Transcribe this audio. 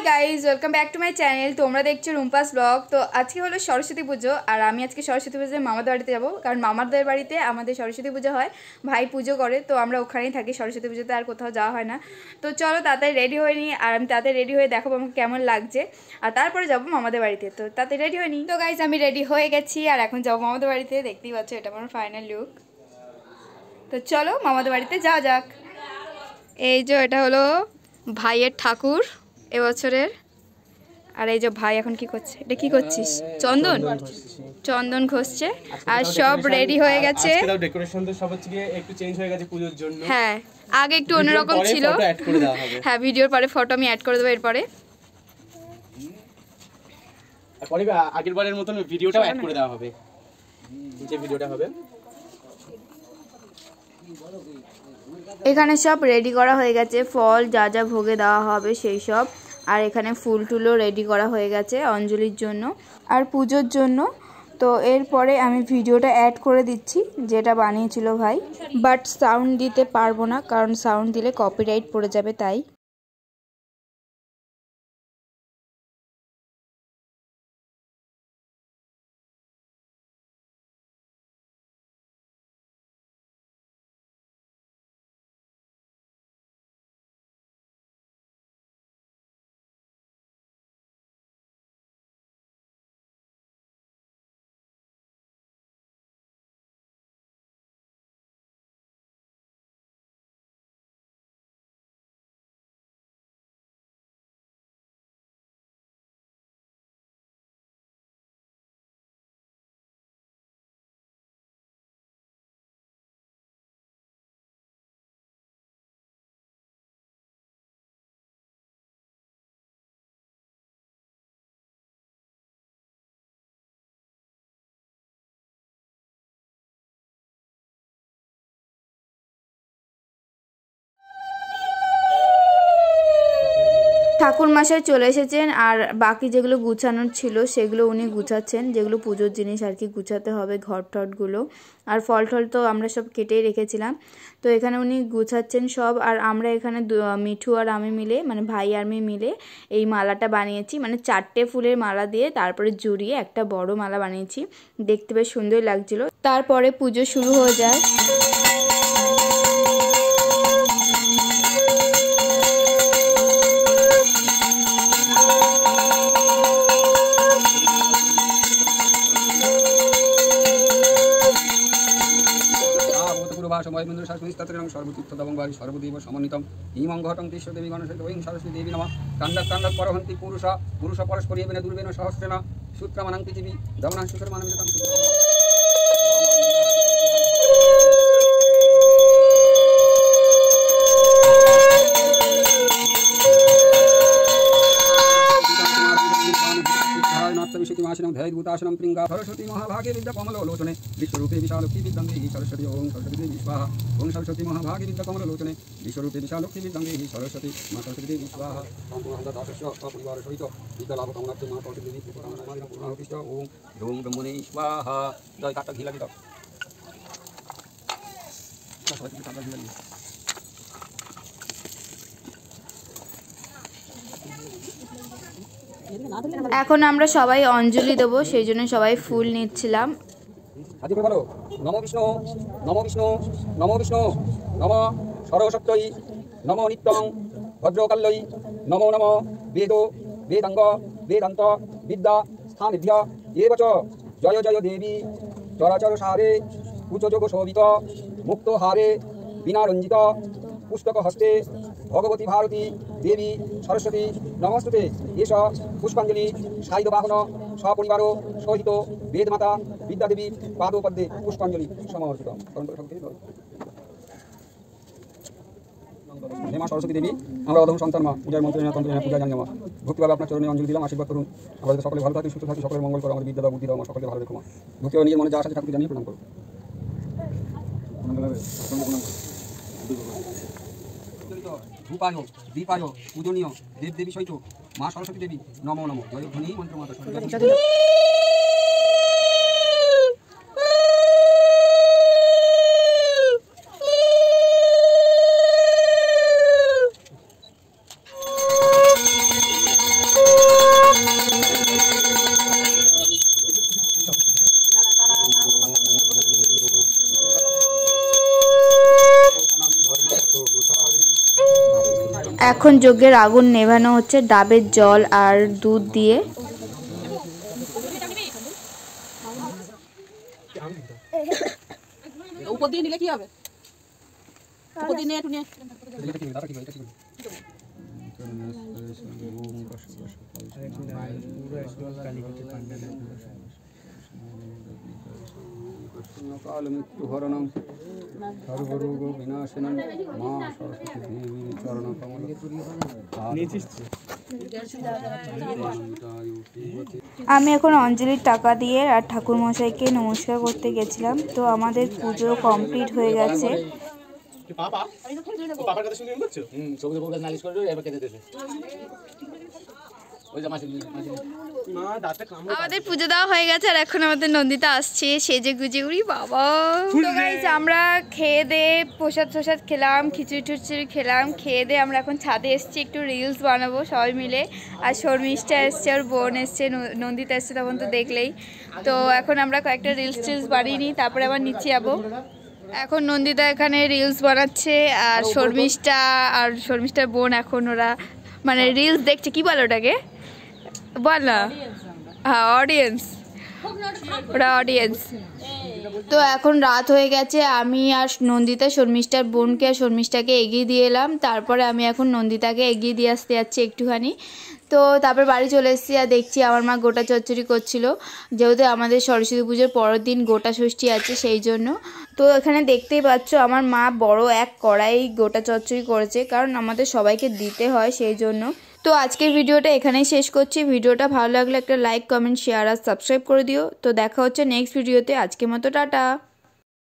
Guys welcome back to my channel. তোমরা দেখছো Rumpa's blog. তো আজকে হলো সরস্বতী পুজো, আর আমি আজকে সরস্বতী পুজোয় মামাদের বাড়িতে যাবো, কারণ মামাদের বাড়িতে আমাদের সরস্বতী পুজো হয়, ভাই পুজো করে, তো আমরা ওখানেই থাকি। সরস্বতী পুজোতে আর কোথাও যাওয়া হয় না। তো চলো তাড়াতাড়ি রেডি হয়ে নিই, আর আমি তাড়াতাড়ি রেডি হয়ে দেখাবো আমাকে কেমন লাগছে, আর তারপরে যাবো মামাদের বাড়িতে। তো তাড়াতাড়ি রেডি হয়ে নিই। তো গাইজ আমি রেডি হয়ে গেছি, আর এখন যাবো মামাদের বাড়িতে। দেখতেই পাচ্ছ এটা আমার ফাইনাল লুক। তো চলো মামাদের বাড়িতে যাওয়া যাক। এই যে এটা হলো ভাইয়ের ঠাকুর এবছরের, আর এই যে ভাই এখন কি করছে, এটা কি করছিস? চন্দন ঘষছে, আর সব রেডি হয়ে গেছে। আজকে দাও ডেকোরেশন তো সব হচ্ছে গিয়ে একটু চেঞ্জ হয়ে গেছে পূজোর জন্য। হ্যাঁ, আগে একটু অন্যরকম ছিল। হ্যাঁ, ভিডিওর পরে ফটো আমি অ্যাড করে দেবো এরপরে। আর পরে আগের বারের মতন ভিডিওটাও অ্যাড করে দেওয়া হবে, যে ভিডিওটা হবে। এখানে সব রেডি করা হয়ে গেছে, ফল যা যা ভোগে দেওয়া হবে সেই সব। আর এখানে ফুল টুলও রেডি করা হয়ে গেছে অঞ্জলির জন্য আর পুজোর জন্য। তো এরপরে আমি ভিডিওটা অ্যাড করে দিচ্ছি যেটা বানিয়েছিল ভাই, বাট সাউন্ড দিতে পারবো না, কারণ সাউন্ড দিলে কপিরাইট পড়ে যাবে, তাই। ঠাকুর মশাই চলে এসেছেন, আর বাকি যেগুলো গুছানোর ছিল সেগুলো উনি গুছাচ্ছেন, যেগুলো পুজোর জিনিস আর কি গুছাতে হবে, ঘর টটগুলো। আর ফল টল তো আমরা সব কেটেই রেখেছিলাম, তো এখানে উনি গুছাচ্ছেন সব। আর আমরা এখানে মিঠু আর আমি মিলে, মানে ভাই আর আমি মিলে এই মালাটা বানিয়েছি, মানে 4টে ফুলের মালা দিয়ে তারপরে জড়িয়ে একটা বড় মালা বানিয়েছি। দেখতে বেশ সুন্দর লাগছিল। তারপরে পুজো শুরু হয়ে যায়। সর্বদেব সমন্বিতম ইমং ঘটং তিষ্ঠ দেবী গণেশ ওং সরস্বতী দেবী নমঃ কান্ডক কান্ডক পরহন্তি পুরুষ পুরুষ পরস্পরেণ দুর্বেণ সহস্রেণ সূত্রমানং পৃথিবী দমনাং সুতরমানবিতং ध्यान प्रिंगा सरस्वती महाभागे विद्या कमलोचने विश्वरूपे विशालोक्ति विद्यंगे सरस्वती ओं सरस्वती देवी स्वाहा ओं सरस्वती महाभागे विद्या कमलोचने विश्वरूपे विशालोक्ति विद्यंगे सरस्वती मां सरस्वती देवी स्वाहा परिवार सहित विद्यालाभ कामनार्थे मां सरस्वती देवी पूर्णाहुतिष्ठ ओं धूम ब्रह्मणे स्वाहा जय काटा घी लगी दाও এখন আমরা সবাই অঞ্জলি দেবো, সেই জন্য সবাই ফুল নিচ্ছিলাম। নমো বিষ্ণু নমো বিষ্ণু নমো বিষ্ণু নম সরস্বত্যই নম নিত্যং ভদ্রকাল্যই নমো নম বেদ বেদাঙ্গ বেদান্ত বিদ্যা স্থানেভ্য এব চ জয় জয় দেবী চরাচর সারে উচ্চযোগ শোভিত মুক্ত হারে বিনারঞ্জিত পুস্তক হস্তে ভগবতী ভারতী দেবী সরস্বতী নমস্তুতে এষ পুষ্পাঞ্জলি সাইদ বাহন সপরিবার সহিত বেদমাতা বিদ্যাদেবী পাদপদ্মে পুষ্পাঞ্জলি সমর্পিত। হে মা সরস্বতী দেবী, আমরা অধম সন্তান মা, পূজার মন্ত্র তন্ত্র পূজা জানি মা, ভক্তিভাবে আপনার চরণে অঞ্জলি দিলাম, আশীর্বাদ করুন। আমাদের সকলে ভালো থাকি, সুস্থ থাকি, সকলের মঙ্গল করো, আমাদের বিদ্যা দাও, বুদ্ধি দাও, সকলে ভালো রেখো মা। ভক্তি নিজের মনে যা আছে ঠাকুরকে জানিয়ে প্রণাম করো। ধূপায় দীপায় পূজনীয় দেব দেবী সহিত মা সরস্বতী দেবী নমো নমঃ জয় ধ্বনি মন্ত্র মাতা এখন যজ্ঞের আগুন নেভানো হচ্ছে ডাবের জল আর দুধ দিয়ে। উপর দিয়ে নিলে কি হবে? উপর দিয়ে নিয়ে একটু নিয়ে কাল মৃত্যু হরণম সর্বরোগ বিনাশনম মা সরস্বতী দেবী চরণ কমল। আমি এখন অঞ্জলির টাকা দিয়ে আর ঠাকুর মশাইকে নমস্কার করতে গেছিলাম। তো আমাদের পুজো কমপ্লিট হয়ে গেছে। পাপা পাপার কথা শুনে করছো? সবুজ বউকে নালিশ করলো, এবার কেটে দিয়েছে। ওই যে মাসি না দাঁতে কামড়। আমাদের পুজো দেওয়া হয়ে গেছে আর এখন আমাদের নন্দিতা আসছে সেজে গুজে। উড়ি বাবা! তো গাইস আমরা খেয়ে দিয়ে প্রসাদ খেলাম, খিচুড়ি খেলাম। খেয়ে দিয়ে আমরা এখন ছাদে এসেছি, একটু রিলস বানাবো সবাই মিলে। আর শর্মিষ্ঠা এসছে, ওর বোন এসছে, নন্দিতা এসছে, তখন তো দেখলেই। তো এখন আমরা কয়েকটা রিলস বানিয়ে নিই, তারপরে আবার নিচে যাবো। এখন নন্দিতা এখানে রিলস বানাচ্ছে আর শর্মিষ্ঠার বোন এখন ওরা মানে রিলস দেখছে। কি বলো ওটাকে? বল না। হ্যাঁ, অডিয়েন্স, ওরা অডিয়েন্স। তো এখন রাত হয়ে গেছে। আমি আর নন্দিতা শর্মিষ্ঠার বোনকে আর শর্মিষ্ঠাকে এগিয়ে দিয়ে এলাম। তারপরে আমি এখন নন্দিতাকে এগিয়ে দিয়ে আসতে যাচ্ছি একটুখানি। তো তারপর বাড়ি চলে এসেছি আর দেখছি আমার মা গোটা চচ্চড়ি করছিল, যেহেতু আমাদের সরস্বতী পুজোর পরের দিন গোটা ষষ্ঠী আছে সেই জন্য। তো এখানে দেখতেই পাচ্ছ আমার মা বড় এক কড়াই গোটা চচ্চড়ি করেছে, কারণ আমাদের সবাইকে দিতে হয় সেই জন্য। তো আজকের ভিডিওটা এখানেই শেষ করছি। ভিডিওটা ভালো লাগলে একটা লাইক, কমেন্ট, শেয়ার আর সাবস্ক্রাইব করে দিও। তো দেখা হচ্ছে নেক্সট ভিডিওতে। আজকের মতো টাটা।